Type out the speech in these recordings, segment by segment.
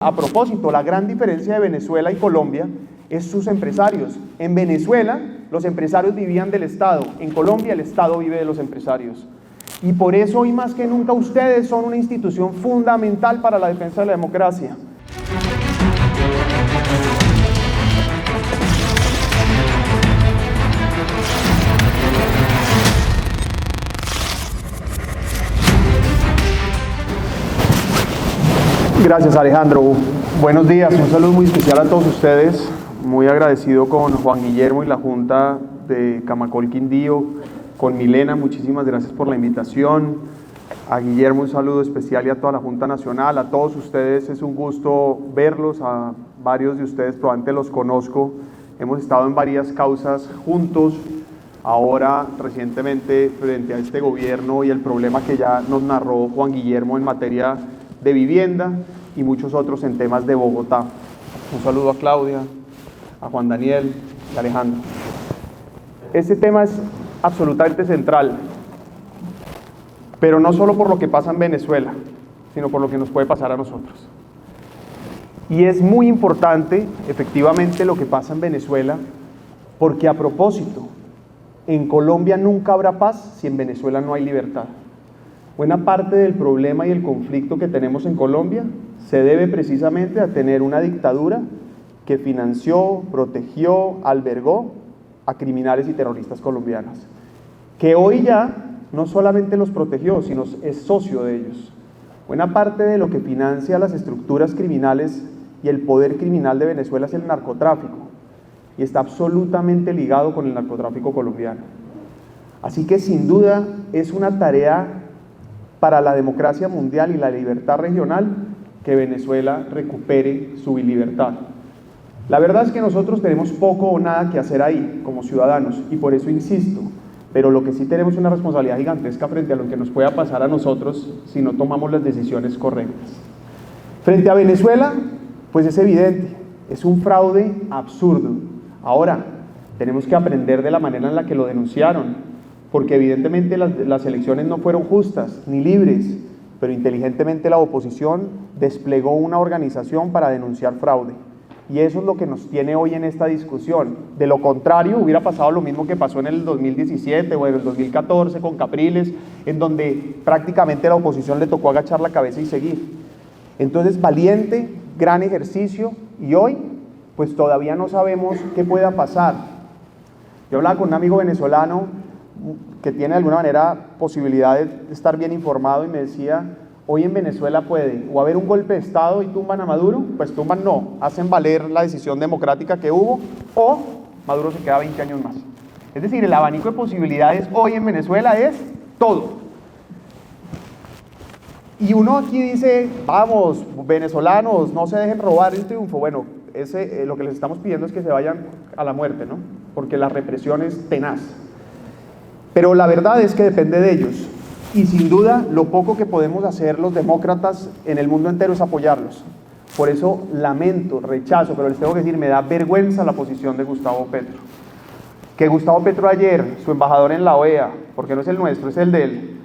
A propósito, la gran diferencia de Venezuela y Colombia es sus empresarios. En Venezuela, los empresarios vivían del Estado. En Colombia, el Estado vive de los empresarios. Y por eso, hoy más que nunca, ustedes son una institución fundamental para la defensa de la democracia. Gracias, Alejandro. Buenos días, un saludo muy especial a todos ustedes. Muy agradecido con Juan Guillermo y la Junta de Camacol Quindío, con Milena, muchísimas gracias por la invitación. A Guillermo un saludo especial y a toda la Junta Nacional. A todos ustedes es un gusto verlos, a varios de ustedes probablemente los conozco. Hemos estado en varias causas juntos, ahora recientemente frente a este gobierno y el problema que ya nos narró Juan Guillermo en materia de vivienda y muchos otros en temas de Bogotá. Un saludo a Claudia, a Juan Daniel y a Alejandro. Este tema es absolutamente central, pero no solo por lo que pasa en Venezuela, sino por lo que nos puede pasar a nosotros. Y es muy importante, efectivamente, lo que pasa en Venezuela, porque a propósito, en Colombia nunca habrá paz si en Venezuela no hay libertad. Buena parte del problema y el conflicto que tenemos en Colombia se debe precisamente a tener una dictadura que financió, protegió, albergó a criminales y terroristas colombianos, que hoy ya no solamente los protegió, sino es socio de ellos. Buena parte de lo que financia las estructuras criminales y el poder criminal de Venezuela es el narcotráfico, y está absolutamente ligado con el narcotráfico colombiano. Así que sin duda es una tarea para la democracia mundial y la libertad regional que Venezuela recupere su libertad. La verdad es que nosotros tenemos poco o nada que hacer ahí como ciudadanos, y por eso insisto, pero lo que sí tenemos una responsabilidad gigantesca frente a lo que nos pueda pasar a nosotros si no tomamos las decisiones correctas. Frente a Venezuela, pues es evidente, es un fraude absurdo. Ahora, tenemos que aprender de la manera en la que lo denunciaron, porque evidentemente las elecciones no fueron justas ni libres, pero inteligentemente la oposición desplegó una organización para denunciar fraude. Y eso es lo que nos tiene hoy en esta discusión. De lo contrario, hubiera pasado lo mismo que pasó en el 2017 o en el 2014 con Capriles, en donde prácticamente la oposición le tocó agachar la cabeza y seguir. Entonces, valiente, gran ejercicio, y hoy, pues todavía no sabemos qué pueda pasar. Yo hablaba con un amigo venezolano que tiene de alguna manera posibilidad de estar bien informado y me decía, hoy en Venezuela puede o haber un golpe de Estado y tumban a Maduro, pues tumban no, hacen valer la decisión democrática que hubo, o Maduro se queda 20 años más. Es decir, el abanico de posibilidades hoy en Venezuela es todo. Y uno aquí dice, vamos, venezolanos, no se dejen robar el triunfo. Bueno, lo que les estamos pidiendo es que se vayan a la muerte, ¿no? Porque la represión es tenaz. Pero la verdad es que depende de ellos, y sin duda lo poco que podemos hacer los demócratas en el mundo entero es apoyarlos. Por eso lamento, rechazo, pero les tengo que decir, me da vergüenza la posición de Gustavo Petro. Que Gustavo Petro ayer, su embajador en la OEA, porque no es el nuestro, es el de él,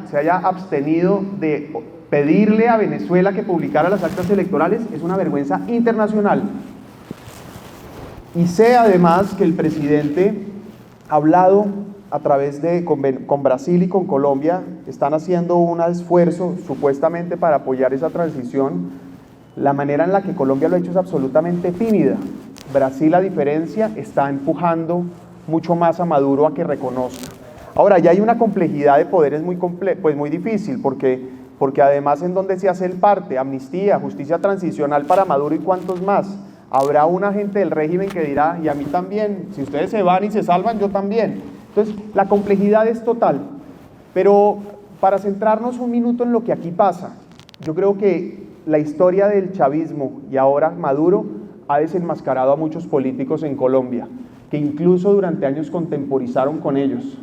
se haya abstenido de pedirle a Venezuela que publicara las actas electorales, es una vergüenza internacional. Y sé además que el presidente ha hablado a través de, con Brasil y con Colombia, están haciendo un esfuerzo supuestamente para apoyar esa transición. La manera en la que Colombia lo ha hecho es absolutamente tímida. Brasil, a diferencia, está empujando mucho más a Maduro a que reconozca. Ahora, ya hay una complejidad de poderes muy difícil, porque además en donde se hace el parte, amnistía, justicia transicional para Maduro y cuántos más. Habrá un agente del régimen que dirá, y a mí también, si ustedes se van y se salvan, yo también. Entonces, la complejidad es total, pero para centrarnos un minuto en lo que aquí pasa, yo creo que la historia del chavismo y ahora Maduro ha desenmascarado a muchos políticos en Colombia, que incluso durante años contemporizaron con ellos.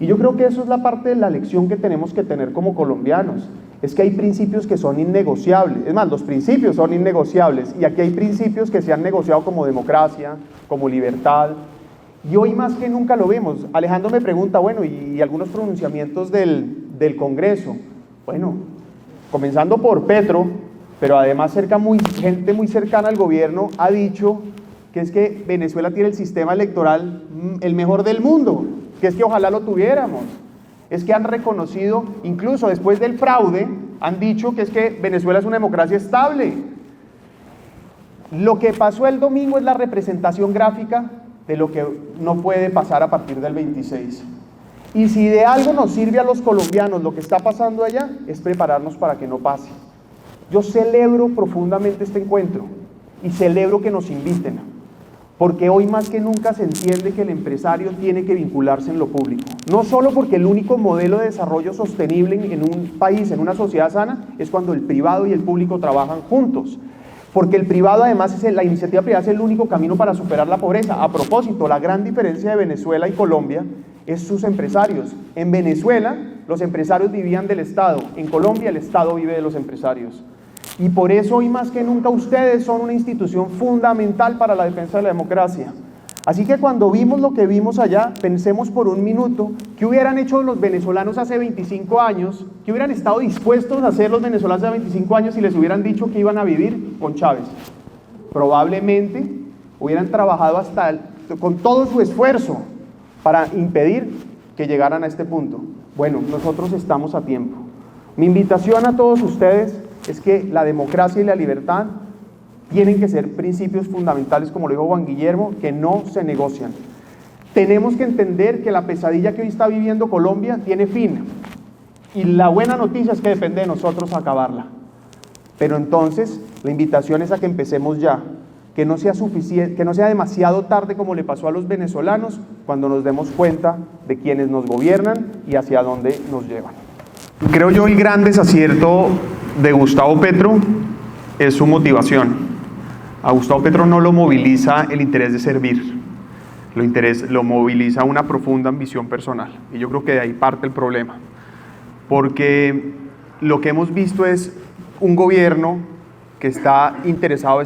Y yo creo que eso es la parte de la lección que tenemos que tener como colombianos, es que hay principios que son innegociables, es más, los principios son innegociables, y aquí hay principios que se han negociado como democracia, como libertad, y hoy más que nunca lo vemos. Alejandro me pregunta, bueno, y algunos pronunciamientos del Congreso. Bueno, comenzando por Petro, pero además gente muy cercana al gobierno ha dicho que es que Venezuela tiene el sistema electoral el mejor del mundo, que es que ojalá lo tuviéramos. Es que han reconocido, incluso después del fraude, han dicho que es que Venezuela es una democracia estable. Lo que pasó el domingo es la representación gráfica de lo que no puede pasar a partir del 26. Y si de algo nos sirve a los colombianos lo que está pasando allá, es prepararnos para que no pase. Yo celebro profundamente este encuentro y celebro que nos inviten, porque hoy más que nunca se entiende que el empresario tiene que vincularse en lo público. No solo porque el único modelo de desarrollo sostenible en un país, en una sociedad sana, es cuando el privado y el público trabajan juntos. Porque el privado además, la iniciativa privada es el único camino para superar la pobreza. A propósito, la gran diferencia de Venezuela y Colombia es sus empresarios. En Venezuela los empresarios vivían del Estado, en Colombia el Estado vive de los empresarios. Y por eso hoy más que nunca ustedes son una institución fundamental para la defensa de la democracia. Así que cuando vimos lo que vimos allá, pensemos por un minuto, ¿qué hubieran hecho los venezolanos hace 25 años? ¿Qué hubieran estado dispuestos a hacer los venezolanos hace 25 años si les hubieran dicho que iban a vivir con Chávez? Probablemente hubieran trabajado con todo su esfuerzo para impedir que llegaran a este punto. Bueno, nosotros estamos a tiempo. Mi invitación a todos ustedes es que la democracia y la libertad tienen que ser principios fundamentales, como lo dijo Juan Guillermo, que no se negocian. Tenemos que entender que la pesadilla que hoy está viviendo Colombia tiene fin. Y la buena noticia es que depende de nosotros acabarla. Pero entonces, la invitación es a que empecemos ya. Que no sea suficiente, que no sea demasiado tarde como le pasó a los venezolanos, cuando nos demos cuenta de quienes nos gobiernan y hacia dónde nos llevan. Creo yo el gran desacierto de Gustavo Petro es su motivación. A Gustavo Petro no lo moviliza el interés de servir, lo moviliza una profunda ambición personal. Y yo creo que de ahí parte el problema. Porque lo que hemos visto es un gobierno que está interesado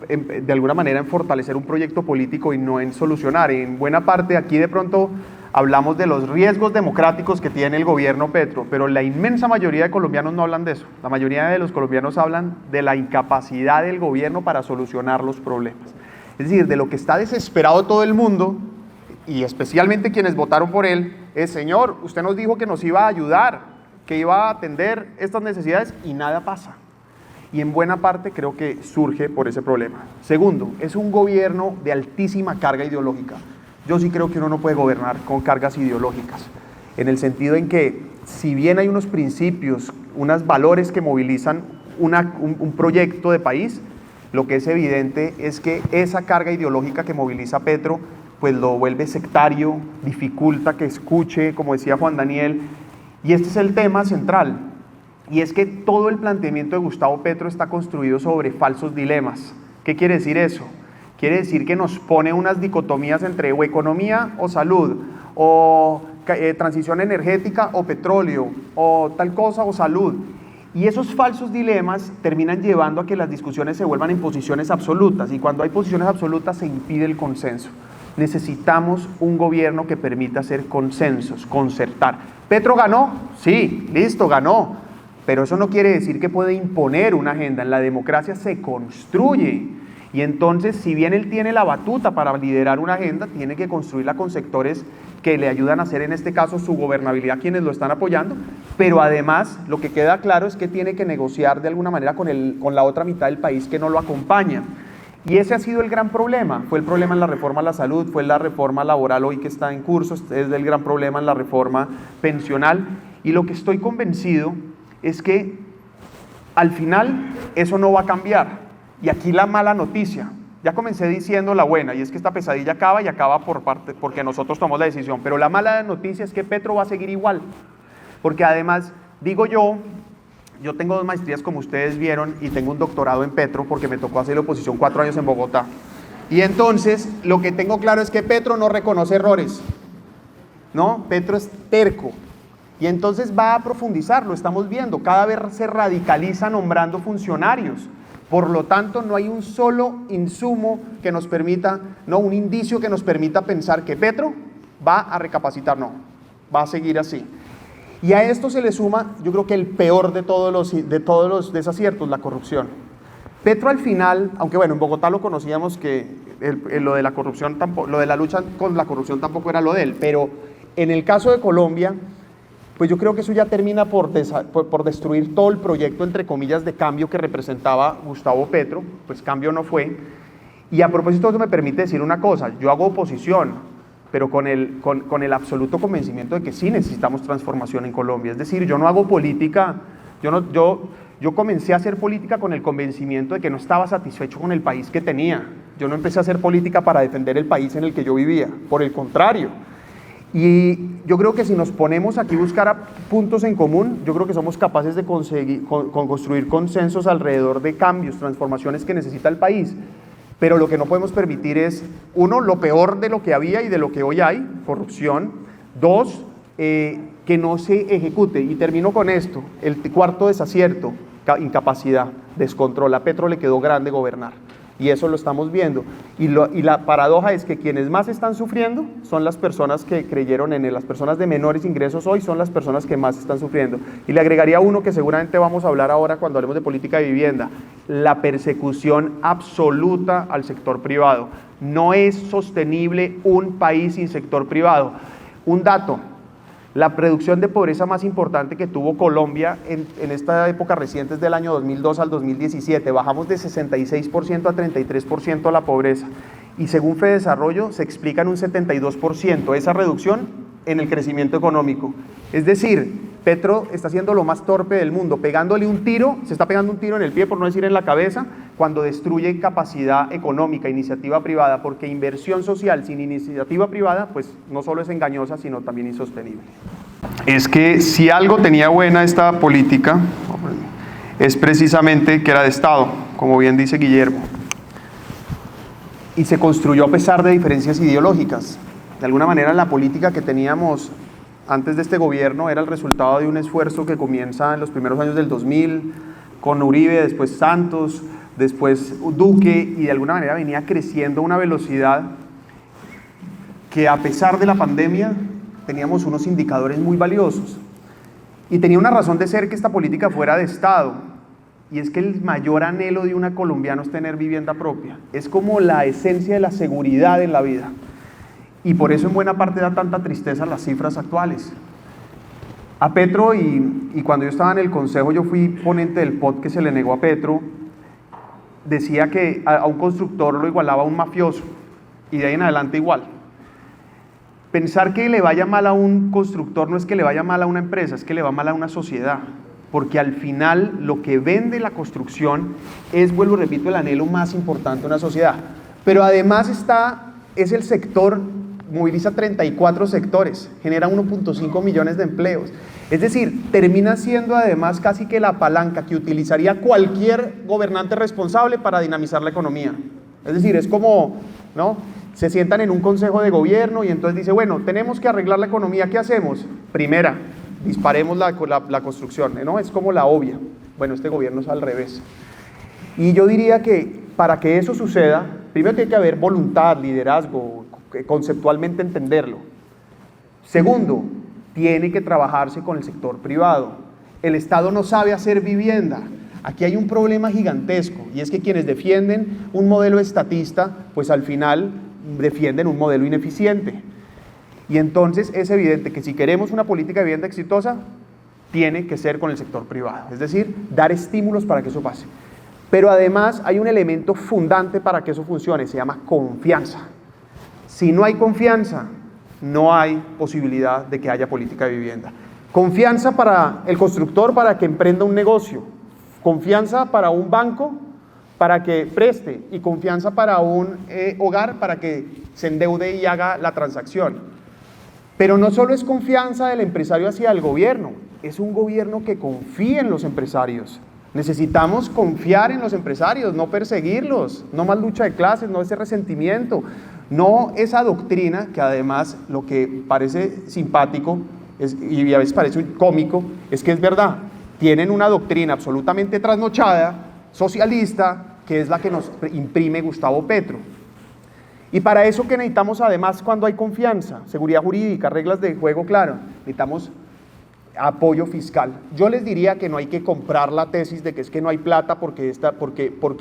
de alguna manera en fortalecer un proyecto político y no en solucionar. En buena parte aquí de pronto hablamos de los riesgos democráticos que tiene el gobierno Petro, pero la inmensa mayoría de colombianos no hablan de eso. La mayoría de los colombianos hablan de la incapacidad del gobierno para solucionar los problemas. Es decir, de lo que está desesperado todo el mundo, y especialmente quienes votaron por él, es: señor, usted nos dijo que nos iba a ayudar, que iba a atender estas necesidades, y nada pasa. Y en buena parte creo que surge por ese problema. Segundo, es un gobierno de altísima carga ideológica. Yo sí creo que uno no puede gobernar con cargas ideológicas, en el sentido en que si bien hay unos principios, unos valores que movilizan un proyecto de país, lo que es evidente es que esa carga ideológica que moviliza Petro, pues lo vuelve sectario, dificulta que escuche, como decía Juan Daniel, y este es el tema central, y es que todo el planteamiento de Gustavo Petro está construido sobre falsos dilemas. ¿Qué quiere decir eso? Quiere decir que nos pone unas dicotomías entre o economía o salud, o transición energética o petróleo, o tal cosa o salud. Y esos falsos dilemas terminan llevando a que las discusiones se vuelvan en posiciones absolutas, y cuando hay posiciones absolutas se impide el consenso. Necesitamos un gobierno que permita hacer consensos, concertar. ¿Petro ganó? Sí, listo, ganó. Pero eso no quiere decir que puede imponer una agenda. En la democracia se construye. Y entonces, si bien él tiene la batuta para liderar una agenda, tiene que construirla con sectores que le ayudan a hacer, en este caso, su gobernabilidad, quienes lo están apoyando, pero además, lo que queda claro es que tiene que negociar de alguna manera con la otra mitad del país que no lo acompaña. Y ese ha sido el gran problema. Fue el problema en la reforma a la salud, fue la reforma laboral hoy que está en curso, es el gran problema en la reforma pensional. Y lo que estoy convencido es que al final eso no va a cambiar. Y aquí la mala noticia, ya comencé diciendo la buena, y es que esta pesadilla acaba, y acaba porque nosotros tomamos la decisión, pero la mala noticia es que Petro va a seguir igual, porque además, digo yo tengo 2 maestrías como ustedes vieron, y tengo un doctorado en Petro, porque me tocó hacer oposición 4 años en Bogotá, y entonces lo que tengo claro es que Petro no reconoce errores, ¿no? Petro es terco, y entonces va a profundizar, lo estamos viendo, cada vez se radicaliza nombrando funcionarios. Por lo tanto, no hay un solo insumo que nos permita, no, un indicio que nos permita pensar que Petro va a recapacitar, no, va a seguir así. Y a esto se le suma, yo creo que el peor de todos los desaciertos, la corrupción. Petro al final, aunque bueno, en Bogotá lo conocíamos que lo de la corrupción, lo de la lucha con la corrupción tampoco era lo de él, pero en el caso de Colombia, pues yo creo que eso ya termina por destruir todo el proyecto, entre comillas, de cambio que representaba Gustavo Petro, pues cambio no fue. Y a propósito de eso me permite decir una cosa, yo hago oposición, pero con el absoluto convencimiento de que sí necesitamos transformación en Colombia. Es decir, yo no hago política, yo comencé a hacer política con el convencimiento de que no estaba satisfecho con el país que tenía. Yo no empecé a hacer política para defender el país en el que yo vivía, por el contrario. Y yo creo que si nos ponemos aquí a buscar puntos en común, yo creo que somos capaces de construir consensos alrededor de cambios, transformaciones que necesita el país. Pero lo que no podemos permitir es, uno, lo peor de lo que había y de lo que hoy hay, corrupción. Dos, que no se ejecute. Y termino con esto, el cuarto desacierto, incapacidad, descontrol. A Petro le quedó grande gobernar. Y eso lo estamos viendo. Y la paradoja es que quienes más están sufriendo son las personas que creyeron en él. Las personas de menores ingresos hoy son las personas que más están sufriendo. Y le agregaría uno que seguramente vamos a hablar ahora cuando hablemos de política de vivienda. La persecución absoluta al sector privado. No es sostenible un país sin sector privado. Un dato. La reducción de pobreza más importante que tuvo Colombia en esta época reciente es del año 2002 al 2017. Bajamos de 66% a 33% la pobreza. Y según Fedesarrollo se explica en un 72% esa reducción en el crecimiento económico. Es decir, Petro está siendo lo más torpe del mundo, pegándole un tiro, se está pegando un tiro en el pie, por no decir en la cabeza, cuando destruye capacidad económica, iniciativa privada, porque inversión social sin iniciativa privada, pues no solo es engañosa, sino también insostenible. Es que si algo tenía buena esta política, es precisamente que era de Estado, como bien dice Guillermo, y se construyó a pesar de diferencias ideológicas. De alguna manera la política que teníamos antes de este gobierno era el resultado de un esfuerzo que comienza en los primeros años del 2000, con Uribe, después Santos, después Duque, y de alguna manera venía creciendo a una velocidad que a pesar de la pandemia teníamos unos indicadores muy valiosos. Y tenía una razón de ser que esta política fuera de Estado, y es que el mayor anhelo de una colombiana es tener vivienda propia. Es como la esencia de la seguridad en la vida. Y por eso en buena parte da tanta tristeza las cifras actuales. A Petro, y cuando yo estaba en el consejo, yo fui ponente del POT que se le negó a Petro, decía que a un constructor lo igualaba a un mafioso, y de ahí en adelante igual. Pensar que le vaya mal a un constructor no es que le vaya mal a una empresa, es que le va mal a una sociedad, porque al final lo que vende la construcción es, vuelvo y repito, el anhelo más importante de una sociedad. Pero además es el sector, moviliza 34 sectores, genera 1.5 millones de empleos. Es decir, termina siendo además casi que la palanca que utilizaría cualquier gobernante responsable para dinamizar la economía. Es decir, es como, ¿no? Se sientan en un consejo de gobierno y entonces dice, bueno, tenemos que arreglar la economía, ¿qué hacemos? Primera, disparemos la construcción, ¿no? Es como la obvia. Bueno, este gobierno es al revés. Y yo diría que para que eso suceda, primero tiene que haber voluntad, liderazgo, conceptualmente entenderlo. Segundo, tiene que trabajarse con el sector privado. El Estado no sabe hacer vivienda. Aquí hay un problema gigantesco, y es que quienes defienden un modelo estatista, pues al final defienden un modelo ineficiente. Y entonces es evidente que si queremos una política de vivienda exitosa, tiene que ser con el sector privado, es decir, dar estímulos para que eso pase. Pero además hay un elemento fundante para que eso funcione, se llama confianza. Si no hay confianza, no hay posibilidad de que haya política de vivienda. Confianza para el constructor para que emprenda un negocio, confianza para un banco para que preste y confianza para un hogar para que se endeude y haga la transacción. Pero no solo es confianza del empresario hacia el gobierno, es un gobierno que confíe en los empresarios. Necesitamos confiar en los empresarios, no perseguirlos, no más lucha de clases, no ese resentimiento, no esa doctrina que además lo que parece simpático y a veces parece cómico, es que es verdad, tienen una doctrina absolutamente trasnochada, socialista, que es la que nos imprime Gustavo Petro. Y para eso que necesitamos además cuando hay confianza, seguridad jurídica, reglas de juego claras, necesitamos apoyo fiscal. Yo les diría que no hay que comprar la tesis de que es que no hay plata porque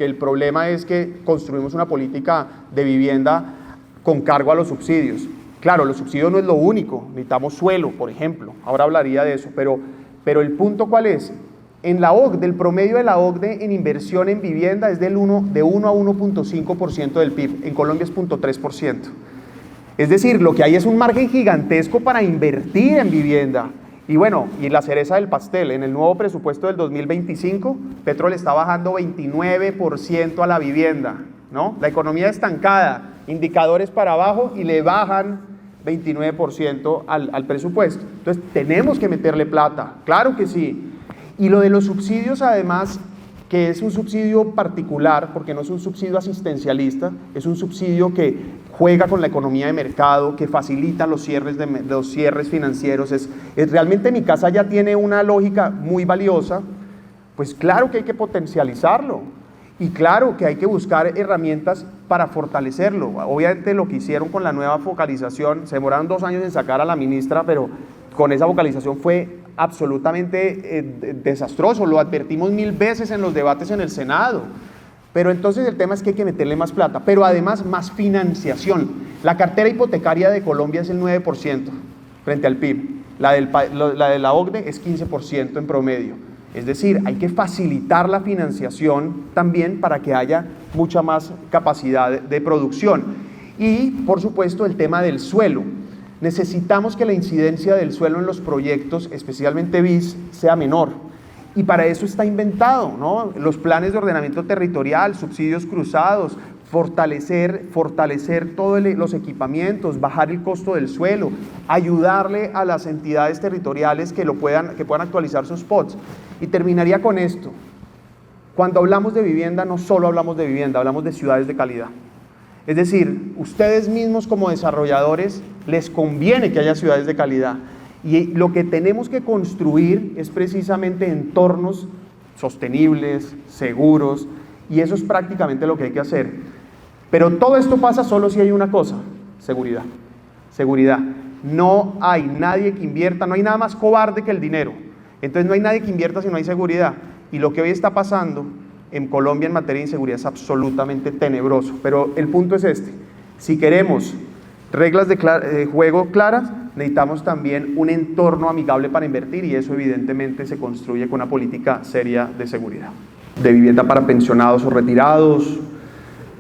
el problema es que construimos una política de vivienda con cargo a los subsidios. Claro, los subsidios no es lo único, necesitamos suelo, por ejemplo, ahora hablaría de eso, pero el punto ¿cuál es? En la OCDE, el promedio de la OCDE en inversión en vivienda es de 1 a 1.5% del PIB, en Colombia es 0.3%. Es decir, lo que hay es un margen gigantesco para invertir en vivienda. Y bueno, y la cereza del pastel, en el nuevo presupuesto del 2025, Petro le está bajando 29% a la vivienda, ¿no? La economía estancada, indicadores para abajo y le bajan 29% al presupuesto. Entonces, tenemos que meterle plata, claro que sí. Y lo de los subsidios, además, que es un subsidio particular, porque no es un subsidio asistencialista, es un subsidio que juega con la economía de mercado, que facilita los cierres financieros. Realmente mi casa ya tiene una lógica muy valiosa, pues claro que hay que potencializarlo y claro que hay que buscar herramientas para fortalecerlo. Obviamente lo que hicieron con la nueva focalización, se demoraron 2 años en sacar a la ministra, pero con esa focalización fue absolutamente desastroso, lo advertimos 1000 veces en los debates en el Senado. Pero entonces el tema es que hay que meterle más plata, pero además más financiación. La cartera hipotecaria de Colombia es el 9% frente al PIB, la de la OCDE es 15% en promedio. Es decir, hay que facilitar la financiación también para que haya mucha más capacidad de producción. Y, por supuesto, el tema del suelo. Necesitamos que la incidencia del suelo en los proyectos, especialmente BIS, sea menor. Y para eso está inventado, ¿no? Los planes de ordenamiento territorial, subsidios cruzados, fortalecer todos los equipamientos, bajar el costo del suelo, ayudarle a las entidades territoriales que puedan actualizar sus POTS. Y terminaría con esto. Cuando hablamos de vivienda, no solo hablamos de vivienda, hablamos de ciudades de calidad. Es decir, ustedes mismos como desarrolladores les conviene que haya ciudades de calidad. Y lo que tenemos que construir es precisamente entornos sostenibles, seguros, y eso es prácticamente lo que hay que hacer. Pero todo esto pasa solo si hay una cosa: seguridad. Seguridad. No hay nadie que invierta, no hay nada más cobarde que el dinero. Entonces no hay nadie que invierta si no hay seguridad. Y lo que hoy está pasando en Colombia en materia de inseguridad es absolutamente tenebroso. Pero el punto es este: si queremos reglas de juego claras, necesitamos también un entorno amigable para invertir, y eso evidentemente se construye con una política seria de seguridad. De vivienda para pensionados o retirados,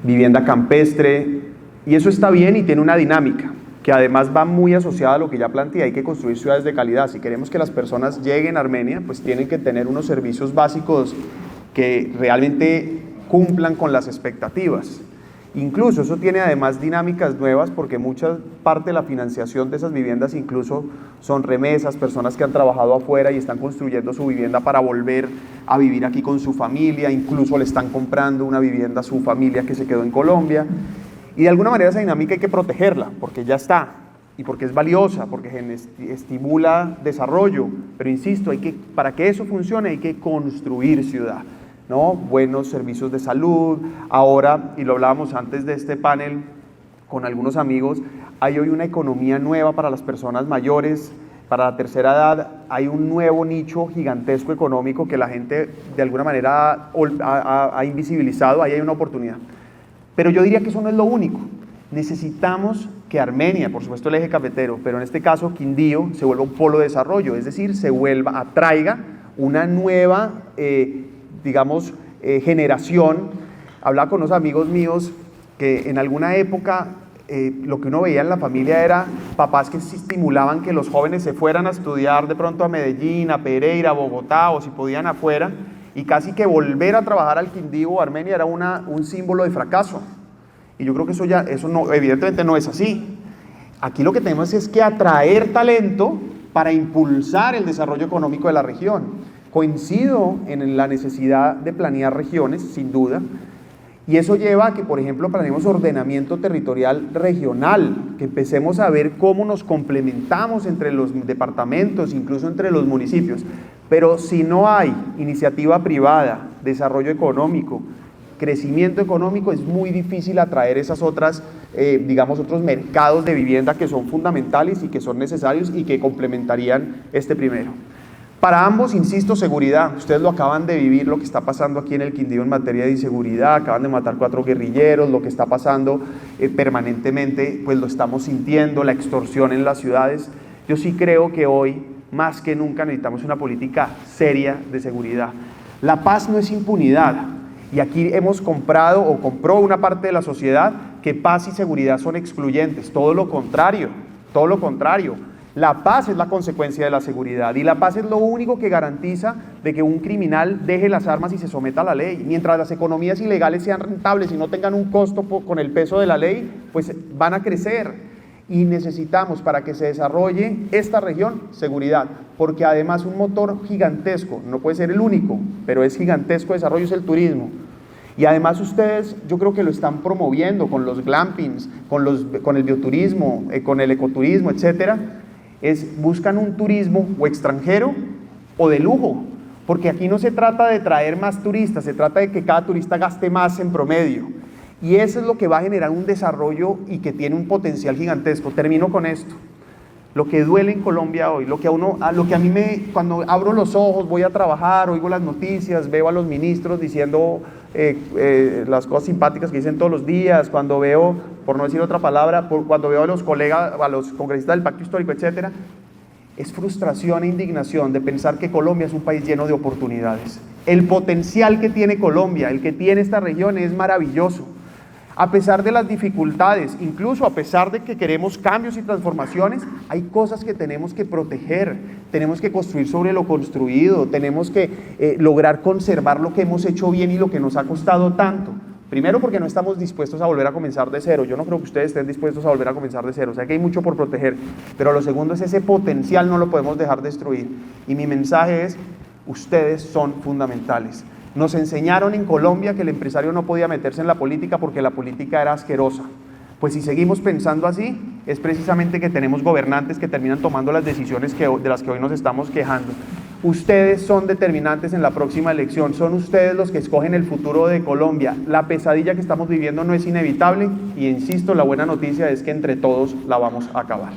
vivienda campestre, y eso está bien y tiene una dinámica que además va muy asociada a lo que ya planteé. Hay que construir ciudades de calidad. Si queremos que las personas lleguen a Armenia, pues tienen que tener unos servicios básicos que realmente cumplan con las expectativas. Incluso eso tiene además dinámicas nuevas, porque mucha parte de la financiación de esas viviendas incluso son remesas, personas que han trabajado afuera y están construyendo su vivienda para volver a vivir aquí con su familia, incluso le están comprando una vivienda a su familia que se quedó en Colombia. Y de alguna manera esa dinámica hay que protegerla, porque ya está, y porque es valiosa, porque estimula desarrollo. Pero insisto, para que eso funcione hay que construir ciudad, ¿no? Buenos servicios de salud. Ahora, y lo hablábamos antes de este panel con algunos amigos, hay hoy una economía nueva para las personas mayores, para la tercera edad. Hay un nuevo nicho gigantesco económico que la gente de alguna manera ha invisibilizado. Ahí hay una oportunidad. Pero yo diría que eso no es lo único. Necesitamos que Armenia, por supuesto el eje cafetero, pero en este caso Quindío, se vuelva un polo de desarrollo, es decir, atraiga una nueva generación. Hablaba con unos amigos míos que en alguna época lo que uno veía en la familia era papás que estimulaban que los jóvenes se fueran a estudiar de pronto a Medellín, a Pereira, a Bogotá, o si podían afuera, y casi que volver a trabajar al Quindío o Armenia era un símbolo de fracaso. Y yo creo que eso no, evidentemente no es así. Aquí lo que tenemos es que atraer talento para impulsar el desarrollo económico de la región. Coincido en la necesidad de planear regiones, sin duda, y eso lleva a que, por ejemplo, planeemos ordenamiento territorial regional, que empecemos a ver cómo nos complementamos entre los departamentos, incluso entre los municipios. Pero si no hay iniciativa privada, desarrollo económico, crecimiento económico, es muy difícil atraer esas otros mercados de vivienda que son fundamentales y que son necesarios y que complementarían este primero. Para ambos, insisto, seguridad. Ustedes lo acaban de vivir, lo que está pasando aquí en el Quindío en materia de inseguridad. Acaban de matar 4 guerrilleros, lo que está pasando permanentemente, pues lo estamos sintiendo, la extorsión en las ciudades. Yo sí creo que hoy, más que nunca, necesitamos una política seria de seguridad. La paz no es impunidad. Y aquí hemos comprado o compró una parte de la sociedad que paz y seguridad son excluyentes. Todo lo contrario, todo lo contrario. La paz es la consecuencia de la seguridad y la paz es lo único que garantiza de que un criminal deje las armas y se someta a la ley. Mientras las economías ilegales sean rentables y no tengan un costo con el peso de la ley, pues van a crecer. Y necesitamos, para que se desarrolle esta región, seguridad, porque además un motor gigantesco, no puede ser el único, pero es gigantesco desarrollo, es el turismo. Y además ustedes, yo creo que lo están promoviendo con los glampings, con el bioturismo, con el ecoturismo, etcétera. Buscan un turismo o extranjero o de lujo, porque aquí no se trata de traer más turistas, se trata de que cada turista gaste más en promedio, y eso es lo que va a generar un desarrollo y que tiene un potencial gigantesco. Termino con esto. Lo que duele en Colombia hoy, lo que a mí cuando abro los ojos, voy a trabajar, oigo las noticias, veo a los ministros diciendo las cosas simpáticas que dicen todos los días, cuando veo, por no decir otra palabra, cuando veo a los colegas, a los congresistas del Pacto Histórico, etcétera, es frustración e indignación de pensar que Colombia es un país lleno de oportunidades. El potencial que tiene Colombia, el que tiene esta región, es maravilloso. A pesar de las dificultades, incluso a pesar de que queremos cambios y transformaciones, hay cosas que tenemos que proteger, tenemos que construir sobre lo construido, tenemos que lograr conservar lo que hemos hecho bien y lo que nos ha costado tanto. Primero, porque no estamos dispuestos a volver a comenzar de cero. Yo no creo que ustedes estén dispuestos a volver a comenzar de cero, o sea que hay mucho por proteger. Pero lo segundo es ese potencial, no lo podemos dejar destruir. Y mi mensaje es, ustedes son fundamentales. Nos enseñaron en Colombia que el empresario no podía meterse en la política porque la política era asquerosa. Pues si seguimos pensando así, es precisamente que tenemos gobernantes que terminan tomando las decisiones de las que hoy nos estamos quejando. Ustedes son determinantes en la próxima elección, son ustedes los que escogen el futuro de Colombia. La pesadilla que estamos viviendo no es inevitable y, insisto, la buena noticia es que entre todos la vamos a acabar.